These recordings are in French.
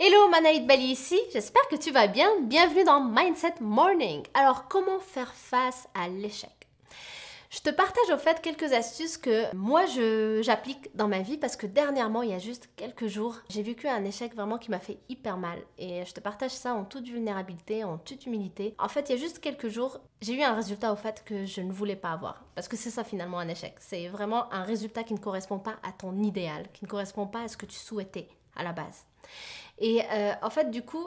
Hello, Manaïd Bali ici, j'espère que tu vas bien. Bienvenue dans Mindset Morning. Alors, comment faire face à l'échec? Je te partage au fait quelques astuces que moi j'applique dans ma vie parce que dernièrement, il y a juste quelques jours, j'ai vécu un échec vraiment qui m'a fait hyper mal. Et je te partage ça en toute vulnérabilité, en toute humilité. En fait, il y a juste quelques jours, j'ai eu un résultat au fait que je ne voulais pas avoir. Parce que c'est ça finalement un échec. C'est vraiment un résultat qui ne correspond pas à ton idéal, qui ne correspond pas à ce que tu souhaitais à la base. Et en fait, du coup,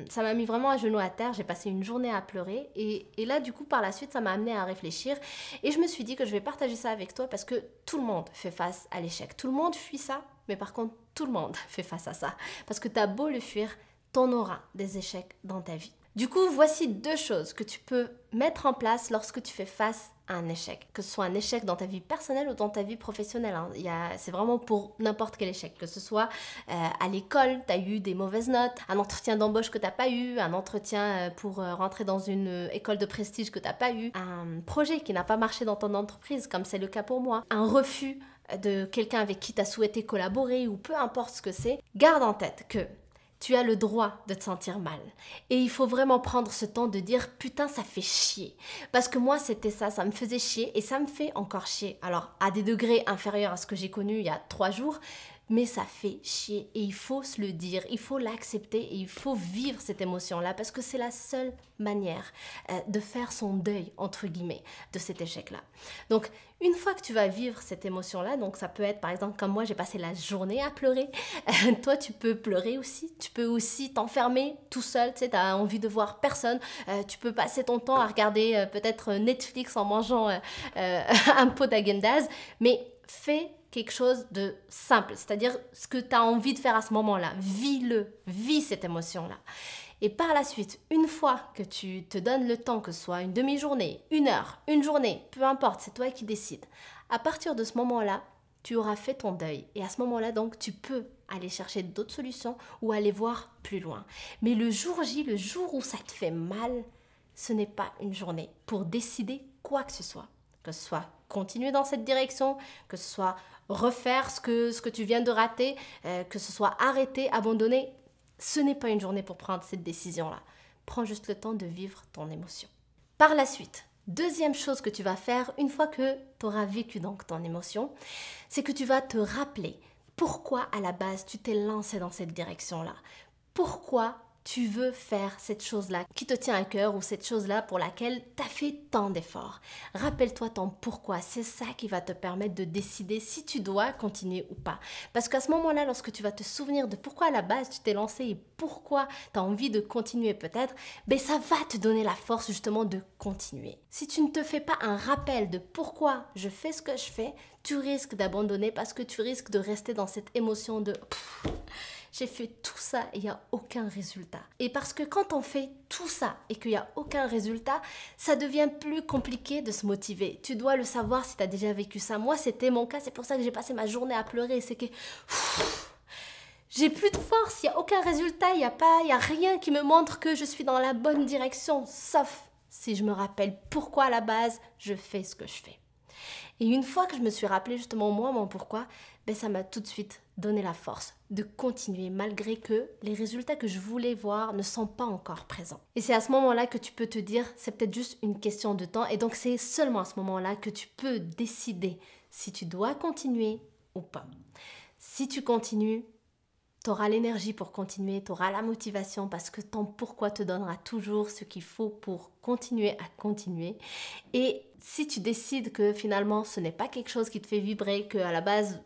ça m'a mis vraiment à genoux à terre. J'ai passé une journée à pleurer. Et là, du coup, par la suite, ça m'a amené à réfléchir. Et je me suis dit que je vais partager ça avec toi parce que tout le monde fait face à l'échec. Tout le monde fuit ça, mais par contre, tout le monde fait face à ça. Parce que tu as beau le fuir, t'en auras des échecs dans ta vie. Du coup, voici deux choses que tu peux mettre en place lorsque tu fais face à un échec. Que ce soit un échec dans ta vie personnelle ou dans ta vie professionnelle. C'est vraiment pour n'importe quel échec. Que ce soit à l'école, tu as eu des mauvaises notes, un entretien d'embauche que tu n'as pas eu, un entretien pour rentrer dans une école de prestige que tu n'as pas eu, un projet qui n'a pas marché dans ton entreprise, comme c'est le cas pour moi, un refus de quelqu'un avec qui tu as souhaité collaborer ou peu importe ce que c'est. Garde en tête que tu as le droit de te sentir mal. Et il faut vraiment prendre ce temps de dire « Putain, ça fait chier ». Parce que moi, c'était ça, ça me faisait chier et ça me fait encore chier. Alors, à des degrés inférieurs à ce que j'ai connu il y a 3 jours, mais ça fait chier et il faut se le dire, il faut l'accepter et il faut vivre cette émotion-là parce que c'est la seule manière de faire son deuil, entre guillemets, de cet échec-là. Donc, une fois que tu vas vivre cette émotion-là, donc ça peut être par exemple comme moi, j'ai passé la journée à pleurer, toi tu peux pleurer aussi, tu peux aussi t'enfermer tout seul, tu sais, t'as envie de voir personne, tu peux passer ton temps à regarder peut-être Netflix en mangeant un pot d'Haagen-Dazs, mais fais quelque chose de simple, c'est-à-dire ce que tu as envie de faire à ce moment-là. Vis cette émotion-là. Et par la suite, une fois que tu te donnes le temps, que ce soit une demi-journée, une heure, une journée, peu importe, c'est toi qui décides. À partir de ce moment-là, tu auras fait ton deuil. Et à ce moment-là, donc, tu peux aller chercher d'autres solutions ou aller voir plus loin. Mais le jour J, le jour où ça te fait mal, ce n'est pas une journée pour décider quoi que ce soit. Que ce soit continuer dans cette direction, que ce soit refaire ce que tu viens de rater, que ce soit arrêter, abandonner, ce n'est pas une journée pour prendre cette décision-là. Prends juste le temps de vivre ton émotion. Par la suite, deuxième chose que tu vas faire une fois que tu auras vécu donc ton émotion, c'est que tu vas te rappeler pourquoi à la base tu t'es lancé dans cette direction-là. Pourquoi tu veux faire cette chose-là qui te tient à cœur ou cette chose-là pour laquelle tu as fait tant d'efforts. Rappelle-toi ton pourquoi. C'est ça qui va te permettre de décider si tu dois continuer ou pas. Parce qu'à ce moment-là, lorsque tu vas te souvenir de pourquoi à la base tu t'es lancé et pourquoi tu as envie de continuer peut-être, ben ça va te donner la force justement de continuer. Si tu ne te fais pas un rappel de pourquoi je fais ce que je fais, tu risques d'abandonner parce que tu risques de rester dans cette émotion de j'ai fait tout ça et il n'y a aucun résultat. Et parce que quand on fait tout ça et qu'il n'y a aucun résultat, ça devient plus compliqué de se motiver. Tu dois le savoir si tu as déjà vécu ça. Moi, c'était mon cas, c'est pour ça que j'ai passé ma journée à pleurer. C'est que j'ai plus de force, il n'y a aucun résultat, il y a rien qui me montre que je suis dans la bonne direction, sauf si je me rappelle pourquoi à la base je fais ce que je fais. Et une fois que je me suis rappelé justement moi mon pourquoi, ben ça m'a tout de suite donné la force de continuer malgré que les résultats que je voulais voir ne sont pas encore présents. Et c'est à ce moment-là que tu peux te dire c'est peut-être juste une question de temps et donc c'est seulement à ce moment-là que tu peux décider si tu dois continuer ou pas. Si tu continues, tu auras l'énergie pour continuer, tu auras la motivation parce que ton pourquoi te donnera toujours ce qu'il faut pour continuer à continuer. Et si tu décides que finalement ce n'est pas quelque chose qui te fait vibrer, qu'à la base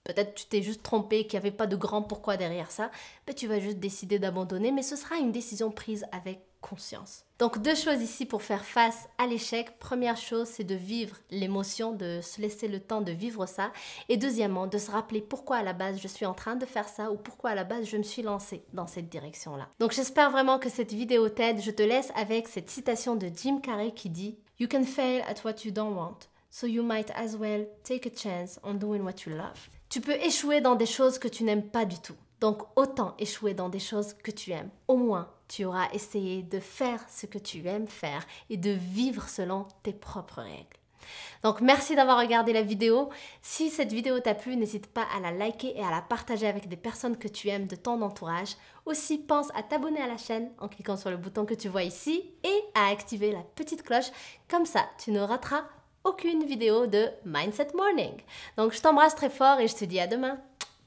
peut-être tu t'es juste trompé, qu'il n'y avait pas de grand pourquoi derrière ça, ben tu vas juste décider d'abandonner, mais ce sera une décision prise avec conscience. Donc 2 choses ici pour faire face à l'échec. Première chose, c'est de vivre l'émotion, de se laisser le temps de vivre ça. Et deuxièmement, de se rappeler pourquoi à la base je suis en train de faire ça ou pourquoi à la base je me suis lancée dans cette direction-là. Donc j'espère vraiment que cette vidéo t'aide. Je te laisse avec cette citation de Jim Carrey qui dit « You can fail at what you don't want, so you might as well take a chance on doing what you love. » Tu peux échouer dans des choses que tu n'aimes pas du tout. Donc autant échouer dans des choses que tu aimes. Au moins, tu auras essayé de faire ce que tu aimes faire et de vivre selon tes propres règles. Donc merci d'avoir regardé la vidéo. Si cette vidéo t'a plu, n'hésite pas à la liker et à la partager avec des personnes que tu aimes de ton entourage. Aussi, pense à t'abonner à la chaîne en cliquant sur le bouton que tu vois ici et à activer la petite cloche. Comme ça, tu ne rateras aucune vidéo de Mindset Morning. Donc je t'embrasse très fort et je te dis à demain.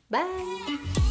Bye!